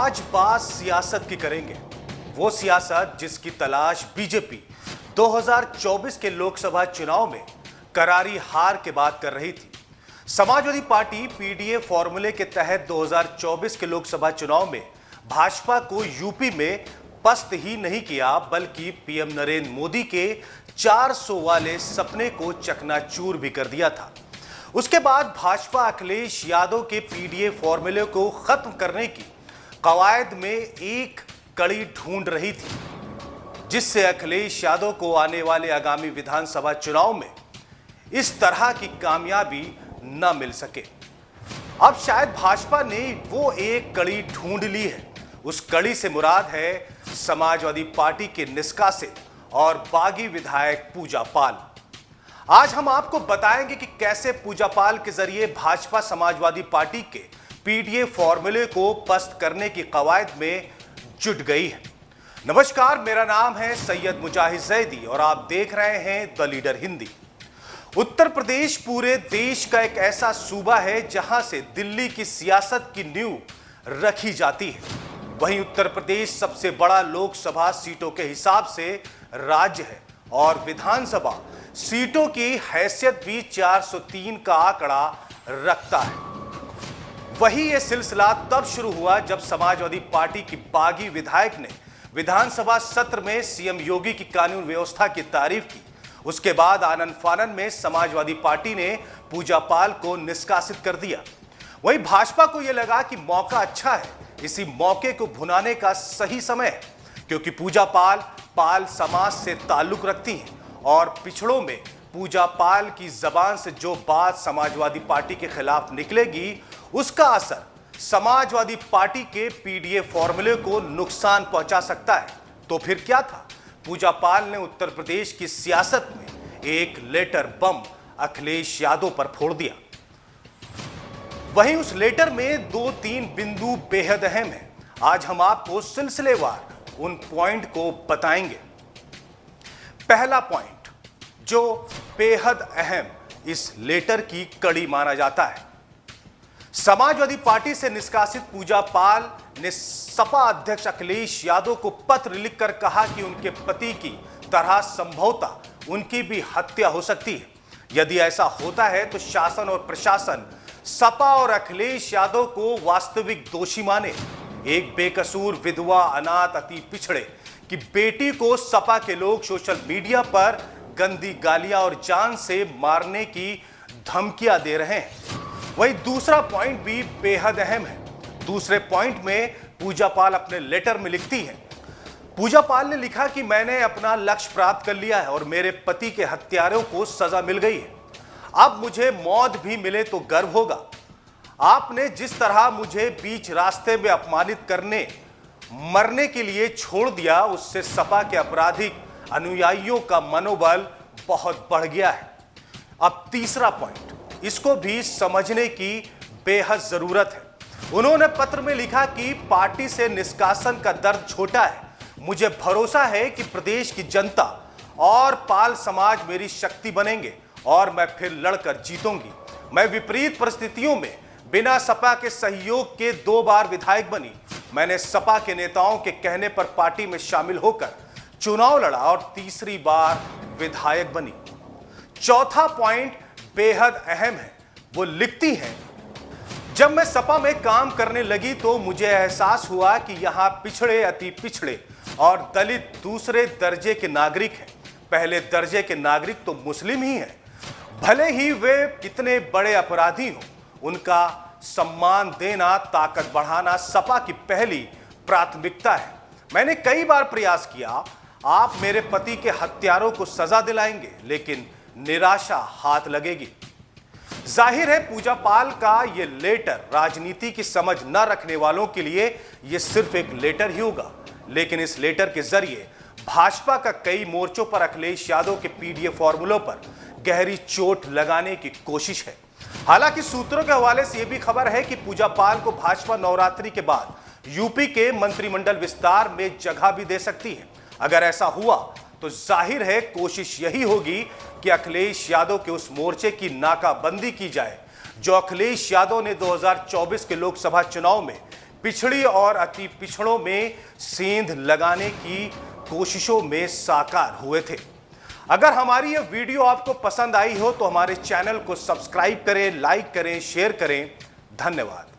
आज बात सियासत की करेंगे, वो सियासत जिसकी तलाश बीजेपी 2024 के लोकसभा चुनाव में करारी हार के बाद कर रही थी। समाजवादी पार्टी पीडीए फॉर्मूले के तहत 2024 के लोकसभा चुनाव में भाजपा को यूपी में पस्त ही नहीं किया, बल्कि पीएम नरेंद्र मोदी के 400 वाले सपने को चकनाचूर भी कर दिया था। उसके बाद भाजपा अखिलेश यादव के पीडीए फॉर्मूले को खत्म करने की कवायद में एक कड़ी ढूंढ रही थी, जिससे अखिलेश यादव को आने वाले आगामी विधानसभा चुनाव में इस तरह की कामयाबी न मिल सके। अब शायद भाजपा ने वो एक कड़ी ढूंढ ली है। उस कड़ी से मुराद है समाजवादी पार्टी के निष्कासित और बागी विधायक पूजा पाल। आज हम आपको बताएंगे कि कैसे पूजा पाल के जरिए भाजपा समाजवादी पार्टी के पीडीए फॉर्मूले को पस्त करने की कवायद में जुट गई है। नमस्कार, मेरा नाम है सैयद मुजाहिद जैदी और आप देख रहे हैं द लीडर हिंदी। उत्तर प्रदेश पूरे देश का एक ऐसा सूबा है जहां से दिल्ली की सियासत की नींव रखी जाती है। वहीं उत्तर प्रदेश सबसे बड़ा लोकसभा सीटों के हिसाब से राज्य है और विधानसभा सीटों की हैसियत भी 403 का आंकड़ा रखता है। वही ये सिलसिला तब शुरू हुआ जब समाजवादी पार्टी की बागी विधायक ने विधानसभा सत्र में सीएम योगी की कानून व्यवस्था की तारीफ की। उसके बाद आनन फानन में समाजवादी पार्टी ने पूजा पाल को निष्कासित कर दिया। वहीं भाजपा को यह लगा कि मौका अच्छा है, इसी मौके को भुनाने का सही समय है, क्योंकि पूजा पाल समाज से ताल्लुक रखती हैं और पिछड़ों में पूजा पाल की जबान से जो बात समाजवादी पार्टी के खिलाफ निकलेगी, उसका असर समाजवादी पार्टी के पीडीए फॉर्मूले को नुकसान पहुंचा सकता है। तो फिर क्या था? पूजा पाल ने उत्तर प्रदेश की सियासत में एक लेटर बम अखिलेश यादव पर फोड़ दिया। वहीं उस लेटर में 2-3 बिंदु बेहद अहम हैं। आज हम आपको सिलसिलेवार उन पॉइंट को बताएंगे। पहला पॉइंट जो बेहद अहम इस लेटर की कड़ी माना जाता है, समाजवादी पार्टी से निष्कासित पूजा पाल ने सपा अध्यक्ष अखिलेश यादव को पत्र लिखकर कहा कि उनके पति की तरह संभवतः उनकी भी हत्या हो सकती है। यदि ऐसा होता है तो शासन और प्रशासन सपा और अखिलेश यादव को वास्तविक दोषी माने। एक बेकसूर विधवा, अनाथ, अति पिछड़े की बेटी को सपा के लोग सोशल मीडिया पर गंदी गालियां और जान से मारने की धमकियां दे रहे हैं। वहीं दूसरा पॉइंट भी बेहद अहम है। दूसरे पॉइंट में पूजा पाल अपने लेटर में लिखती है। पूजा पाल ने लिखा कि मैंने अपना लक्ष्य प्राप्त कर लिया है और मेरे पति के हत्यारों को सजा मिल गई है। अब मुझे मौत भी मिले तो गर्व होगा। आपने जिस तरह मुझे बीच रास्ते में अपमानित करने मरने के लिए छोड़ दिया, उससे सपा के आपराधिक अनुयायियों का मनोबल बहुत बढ़ गया है। अब तीसरा पॉइंट, इसको भी समझने की बेहद जरूरत है। उन्होंने पत्र में लिखा कि पार्टी से निष्कासन का दर्द छोटा है। मुझे भरोसा है कि प्रदेश की जनता और पाल समाज मेरी शक्ति बनेंगे और मैं फिर लड़कर जीतूंगी। मैं विपरीत परिस्थितियों में बिना सपा के सहयोग के 2 बार विधायक बनी। मैंने सपा के नेताओं के कहने पर पार्टी में शामिल होकर चुनाव लड़ा और तीसरी बार विधायक बनी। चौथा पॉइंट बेहद अहम है। वो लिखती है, जब मैं सपा में काम करने लगी तो मुझे एहसास हुआ कि यहां पिछड़े, अति पिछड़े और दलित दूसरे दर्जे के नागरिक हैं। पहले दर्जे के नागरिक तो मुस्लिम ही हैं। भले ही वे कितने बड़े अपराधी हों, उनका सम्मान देना, ताकत बढ़ाना सपा की पहली प्राथमिकता है। मैंने कई बार प्रयास किया, आप मेरे पति के हत्यारों को सजा दिलाएंगे, लेकिन निराशा हाथ लगेगी। जाहिर है पूजा पाल का यह लेटर राजनीति की समझ न रखने वालों के लिए यह सिर्फ एक लेटर ही होगा, लेकिन इस लेटर के जरिए भाजपा का कई मोर्चों पर अखिलेश यादव के पीडीए फॉर्मूलों पर गहरी चोट लगाने की कोशिश है। हालांकि सूत्रों के हवाले से यह भी खबर है कि पूजा पाल को भाजपा नवरात्रि के बाद यूपी के मंत्रिमंडल विस्तार में जगह भी दे सकती है। अगर ऐसा हुआ तो जाहिर है कोशिश यही होगी कि अखिलेश यादव के उस मोर्चे की नाकाबंदी की जाए जो अखिलेश यादव ने 2024 के लोकसभा चुनाव में पिछड़ी और अति पिछड़ों में सेंध लगाने की कोशिशों में साकार हुए थे। अगर हमारी यह वीडियो आपको पसंद आई हो तो हमारे चैनल को सब्सक्राइब करें, लाइक करें, शेयर करें। धन्यवाद।